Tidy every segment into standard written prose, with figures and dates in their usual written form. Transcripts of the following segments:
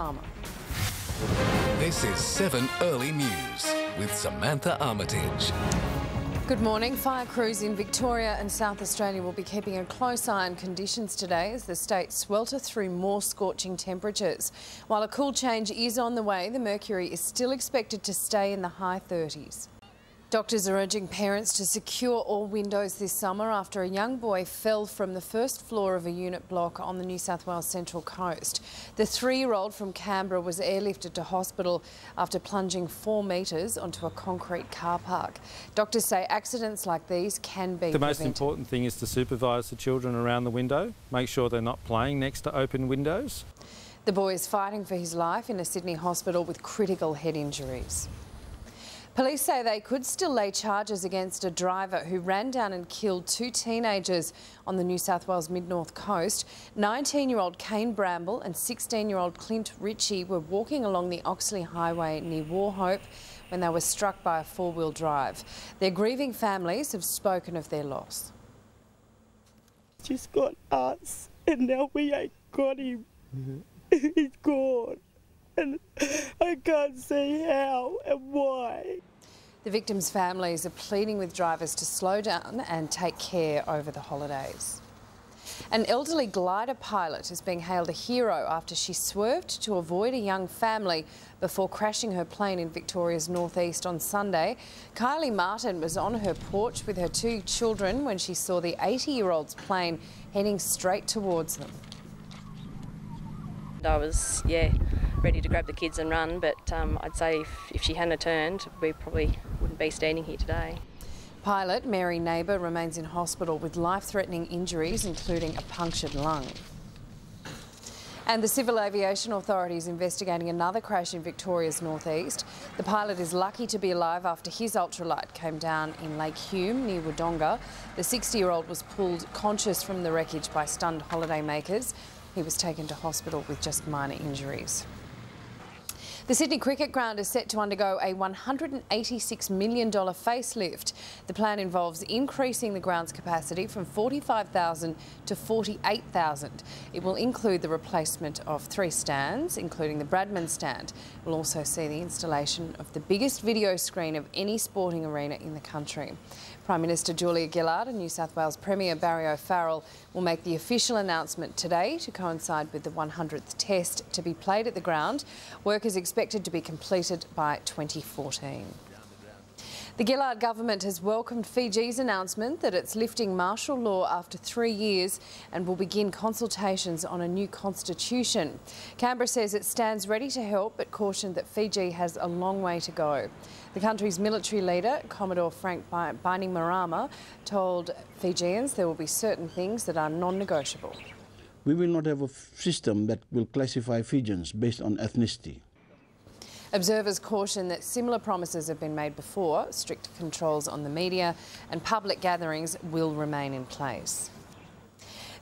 Armour. This is 7 Early News with Samantha Armytage. Good morning. Fire crews in Victoria and South Australia will be keeping a close eye on conditions today as the state swelter through more scorching temperatures. While a cool change is on the way, the mercury is still expected to stay in the high 30s. Doctors are urging parents to secure all windows this summer after a young boy fell from the first floor of a unit block on the New South Wales Central Coast. The 3-year-old from Canberra was airlifted to hospital after plunging 4 metres onto a concrete car park. Doctors say accidents like these can be prevented. The most important thing is to supervise the children around the window, make sure they're not playing next to open windows. The boy is fighting for his life in a Sydney hospital with critical head injuries. Police say they could still lay charges against a driver who ran down and killed 2 teenagers on the New South Wales mid-north coast. 19-year-old Kane Bramble and 16-year-old Clint Ritchie were walking along the Oxley Highway near Warhope when they were struck by a 4-wheel drive. Their grieving families have spoken of their loss. She's got us and now we ain't got him. He's gone. And I can't see how and why. The victims' families are pleading with drivers to slow down and take care over the holidays. An elderly glider pilot is being hailed a hero after she swerved to avoid a young family before crashing her plane in Victoria's northeast on Sunday. Kylie Martin was on her porch with her 2 children when she saw the 80-year-old's plane heading straight towards them. I was, ready to grab the kids and run, but I'd say if she hadn't turned, we probably wouldn't be standing here today. Pilot Mary Neighbour remains in hospital with life-threatening injuries, including a punctured lung. And the Civil Aviation Authority is investigating another crash in Victoria's northeast. The pilot is lucky to be alive after his ultralight came down in Lake Hume near Wodonga. The 60-year-old was pulled conscious from the wreckage by stunned holidaymakers. He was taken to hospital with just minor injuries. The Sydney Cricket Ground is set to undergo a $186 million facelift. The plan involves increasing the ground's capacity from 45,000 to 48,000. It will include the replacement of 3 stands, including the Bradman stand. It will also see the installation of the biggest video screen of any sporting arena in the country. Prime Minister Julia Gillard and New South Wales Premier Barry O'Farrell will make the official announcement today to coincide with the 100th test to be played at the ground. Work is expected to be completed by 2014. The Gillard government has welcomed Fiji's announcement that it's lifting martial law after 3 years and will begin consultations on a new constitution. Canberra says it stands ready to help but cautioned that Fiji has a long way to go. The country's military leader, Commodore Frank Bainimarama, told Fijians there will be certain things that are non-negotiable. We will not have a system that will classify Fijians based on ethnicity. Observers caution that similar promises have been made before. Strict controls on the media and public gatherings will remain in place.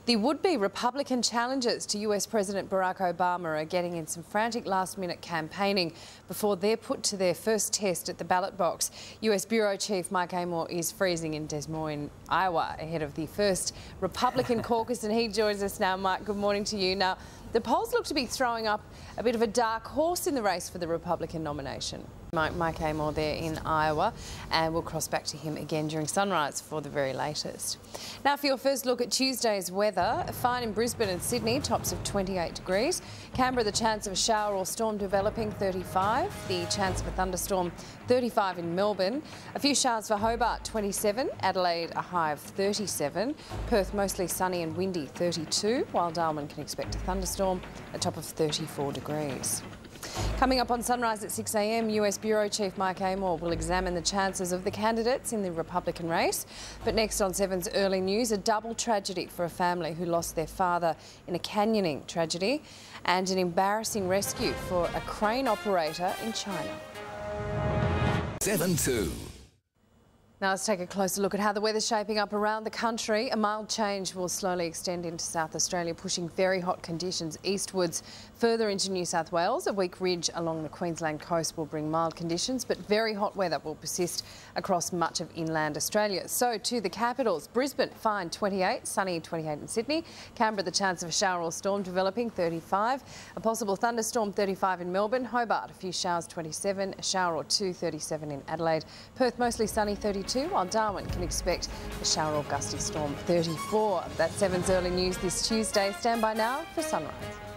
The would-be Republican challengers to US President Barack Obama are getting in some frantic last-minute campaigning before they're put to their first test at the ballot box. US Bureau Chief Mike Amor is freezing in Des Moines, Iowa, ahead of the first Republican caucus, and he joins us now. Mike, good morning to you. Now, the polls look to be throwing up a bit of a dark horse in the race for the Republican nomination. Mike Amor there in Iowa, and we'll cross back to him again during sunrise for the very latest. Now for your first look at Tuesday's weather, fine in Brisbane and Sydney, tops of 28 degrees. Canberra, the chance of a shower or storm developing, 35. The chance of a thunderstorm, 35 in Melbourne. A few showers for Hobart, 27. Adelaide, a high of 37. Perth, mostly sunny and windy, 32. While Darwin can expect a thunderstorm, a top of 34 degrees. Coming up on Sunrise at 6 a.m, US Bureau Chief Mike Amor will examine the chances of the candidates in the Republican race. But next on 7's Early News, a double tragedy for a family who lost their father in a canyoning tragedy and an embarrassing rescue for a crane operator in China. 7-2. Now let's take a closer look at how the weather's shaping up around the country. A mild change will slowly extend into South Australia, pushing very hot conditions eastwards further into New South Wales. A weak ridge along the Queensland coast will bring mild conditions, but very hot weather will persist across much of inland Australia. So to the capitals: Brisbane, fine 28, sunny 28 in Sydney. Canberra, the chance of a shower or storm developing 35. A possible thunderstorm 35 in Melbourne. Hobart, a few showers 27, a shower or two 37 in Adelaide. Perth, mostly sunny 32. While Darwin can expect a shower or gusty storm 34. That's 7's early news this Tuesday. Stand by now for sunrise.